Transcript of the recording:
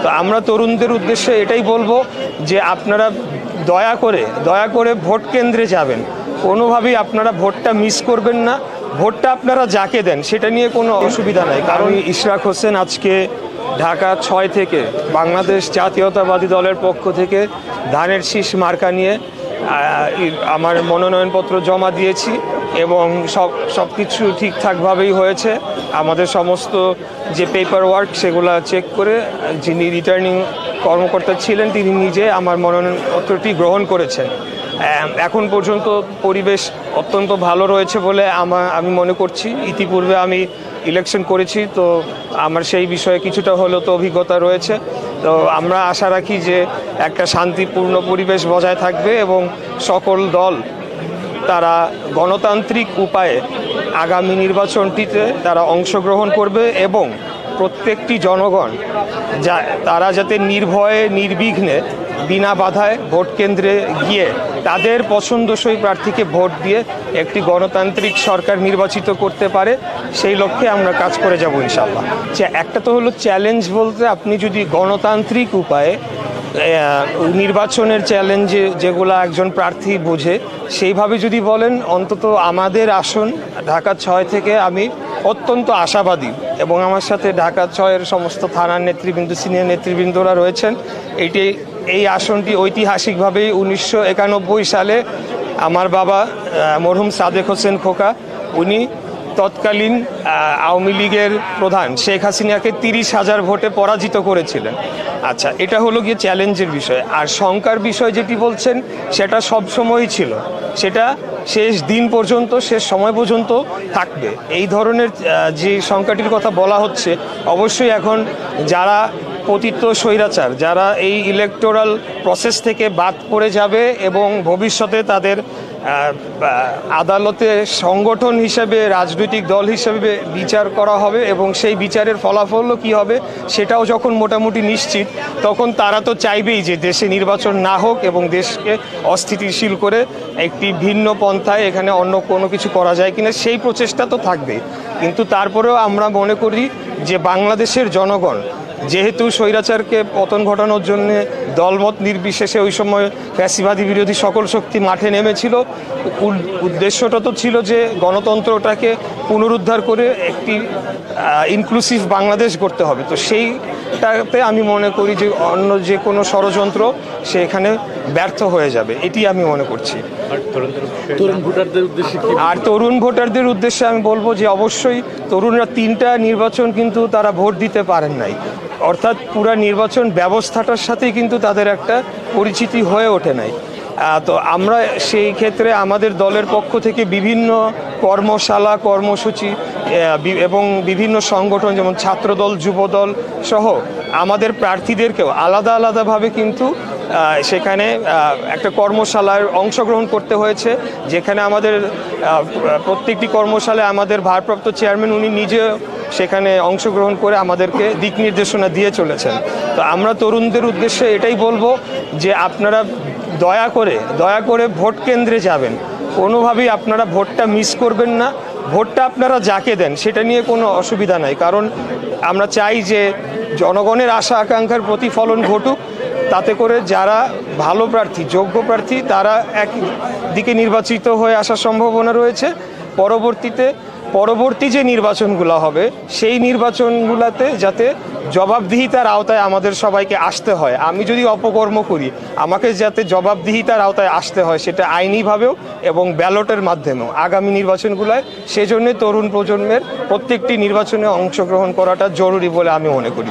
তো আমরা তরুণদের উদ্দেশ্যে এটাই বলবো যে আপনারা দয়া করে ভোট কেন্দ্রে যাবেন, কোনোভাবেই আপনারা ভোটটা মিস করবেন না। ভোটটা আপনারা যাকে দেন সেটা নিয়ে কোনো অসুবিধা নাই। কারণ ইশরাক হোসেন আজকে ঢাকা 6 থেকে বাংলাদেশ জাতীয়তাবাদী দলের পক্ষ থেকে ধানের শীষ মার্কা নিয়ে আমার মনোনয়নপত্র জমা দিয়েছি এবং সব কিছু ঠিকঠাকভাবেই হয়েছে। আমাদের সমস্ত যে পেপার ওয়ার্ক সেগুলো চেক করে যিনি রিটার্নিং কর্মকর্তা ছিলেন তিনি নিজে আমার মনোনয়নপত্রটি গ্রহণ করেছেন। এখন পর্যন্ত পরিবেশ অত্যন্ত ভালো রয়েছে বলে আমি মনে করছি। ইতিপূর্বে আমি ইলেকশন করেছি, তো আমার সেই বিষয়ে কিছুটা হলেও তো অভিজ্ঞতা রয়েছে। তো আমরা আশা রাখি যে একটা শান্তিপূর্ণ পরিবেশ বজায় থাকবে এবং সকল দল তারা গণতান্ত্রিক উপায়ে আগামী নির্বাচনটিতে তারা অংশগ্রহণ করবে এবং প্রত্যেকটি জনগণ তারা যাতে নির্ভয়ে নির্বিঘ্নে বিনা বাধায় ভোট কেন্দ্রে গিয়ে তাদের পছন্দসই প্রার্থীকে ভোট দিয়ে একটি গণতান্ত্রিক সরকার নির্বাচিত করতে পারে, সেই লক্ষ্যে আমরা কাজ করে যাব ইনশাআল্লাহ। একটা তো হলো চ্যালেঞ্জ বলতে, আপনি যদি গণতান্ত্রিক উপায়ে নির্বাচনের চ্যালেঞ্জে যেগুলো একজন প্রার্থী বোঝে সেইভাবে যদি বলেন, অন্তত আমাদের আসন ঢাকা 6 থেকে আমি অত্যন্ত আশাবাদী এবং আমার সাথে ঢাকা 6-এর সমস্ত থানার নেতৃবৃন্দ, সিনিয়র নেতৃবৃন্দরা রয়েছেন। এই আসনটি ঐতিহাসিকভাবেই 1991 সালে আমার বাবা মরহুম সাদেক হোসেন খোকা উনি তৎকালীন আওয়ামী লীগের প্রধান শেখ হাসিনাকে 30,000 ভোটে পরাজিত করেছিলেন। আচ্ছা, এটা হলো গিয়ে চ্যালেঞ্জের বিষয়। আর শঙ্কার বিষয় যেটি বলছেন সেটা সব সময়ই ছিল, সেটা শেষ দিন পর্যন্ত, শেষ সময় পর্যন্ত থাকবে। এই ধরনের যে শঙ্কাটির কথা বলা হচ্ছে, অবশ্যই এখন যারা পতিত স্বৈরাচার, যারা এই ইলেকটোরাল প্রসেস থেকে বাদ পড়ে যাবে এবং ভবিষ্যতে তাদের আদালতে সংগঠন হিসেবে, রাজনৈতিক দল হিসেবে বিচার করা হবে এবং সেই বিচারের ফলাফলও কী হবে সেটাও যখন মোটামুটি নিশ্চিত, তখন তারা তো চাইবেই যে দেশে নির্বাচন না হোক এবং দেশকে অস্থিতিশীল করে একটি ভিন্ন পন্থায় এখানে অন্য কোনো কিছু করা যায় কিনা সেই প্রচেষ্টা তো থাকবেই। কিন্তু তারপরেও আমরা মনে করি যে বাংলাদেশের জনগণ যেহেতু স্বৈরাচারকে পতন ঘটানোর জন্য দলমত নির্বিশেষে ওই সময় ফ্যাসিবাদী বিরোধী সকল শক্তি মাঠে নেমেছিল, উদ্দেশ্যটা তো ছিল যে গণতন্ত্রটাকে পুনরুদ্ধার করে একটি ইনক্লুসিভ বাংলাদেশ করতে হবে। তো সেইটাতে আমি মনে করি যে অন্য যে কোনো ষড়যন্ত্র সেখানে ব্যর্থ হয়ে যাবে, এটি আমি মনে করছি। আর তরুণ ভোটারদের উদ্দেশ্যে আমি বলবো যে অবশ্যই তরুণরা 3টা নির্বাচন কিন্তু তারা ভোট দিতে পারেন নাই, অর্থাৎ পুরা নির্বাচন ব্যবস্থাটার সাথেই কিন্তু তাদের একটা পরিচিতি হয়ে ওঠে নাই। তো আমরা সেই ক্ষেত্রে আমাদের দলের পক্ষ থেকে বিভিন্ন কর্মশালা, কর্মসূচি এবং বিভিন্ন সংগঠন যেমন ছাত্রদল, যুবদল সহ আমাদের প্রার্থীদেরকেও আলাদা আলাদাভাবে কিন্তু সেখানে একটা কর্মশালায় অংশগ্রহণ করতে হয়েছে, যেখানে আমাদের প্রত্যেকটি কর্মশালায় আমাদের ভারপ্রাপ্ত চেয়ারম্যান উনি নিজে সেখানে অংশগ্রহণ করে আমাদেরকে দিক নির্দেশনা দিয়ে চলেছেন। তো আমরা তরুণদের উদ্দেশ্যে এটাই বলবো যে আপনারা দয়া করে ভোট কেন্দ্রে যাবেন, কোনোভাবেই আপনারা ভোটটা মিস করবেন না। ভোটটা আপনারা যাকে দেন সেটা নিয়ে কোনো অসুবিধা নাই, কারণ আমরা চাই যে জনগণের আশা আকাঙ্ক্ষার প্রতিফলন ঘটুক, তাতে করে যারা ভালো প্রার্থী, যোগ্য প্রার্থী তারা একদিকে নির্বাচিত হয়ে আসার সম্ভাবনা রয়েছে। পরবর্তী যে নির্বাচনগুলো হবে সেই নির্বাচনগুলোতে যাতে জবাবদিহিতার আওতায় আমাদের সবাইকে আসতে হয়। আমি যদি অপকর্ম করি আমাকে যাতে জবাবদিহিতার আওতায় আসতে হয়, সেটা আইনিভাবেও এবং ব্যালটের মাধ্যমেও আগামী নির্বাচনগুলোয়। সেজন্য তরুণ প্রজন্মের প্রত্যেকটি নির্বাচনে অংশগ্রহণ করাটা জরুরি বলে আমি মনে করি।